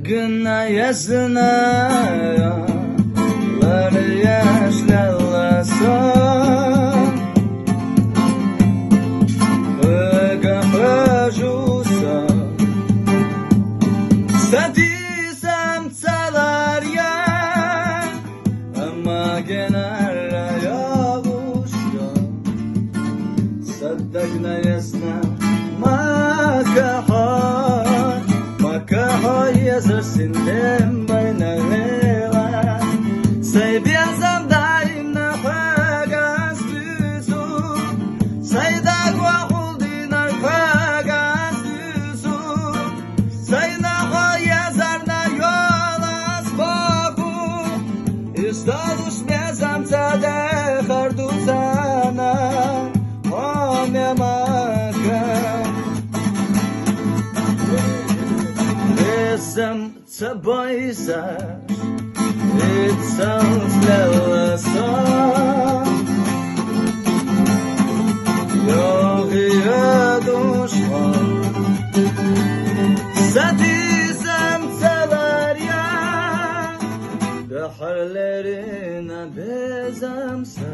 Gına yazına ları yaşlalasa Hıga hıjusa Sadisam salar ya Ama genara yavuşya Saddagna yasna Makaha yazırsın dem bayna leva Say biazam daim na pagas düzü Sayda guahuldi na pagas düzü Sayna yazar na yolas boku İstaduş biazam sade kharduzana Sam tabaysa it sounds lelasa Yogiya dushman Sadizam salar ya Daharlerine bezamsa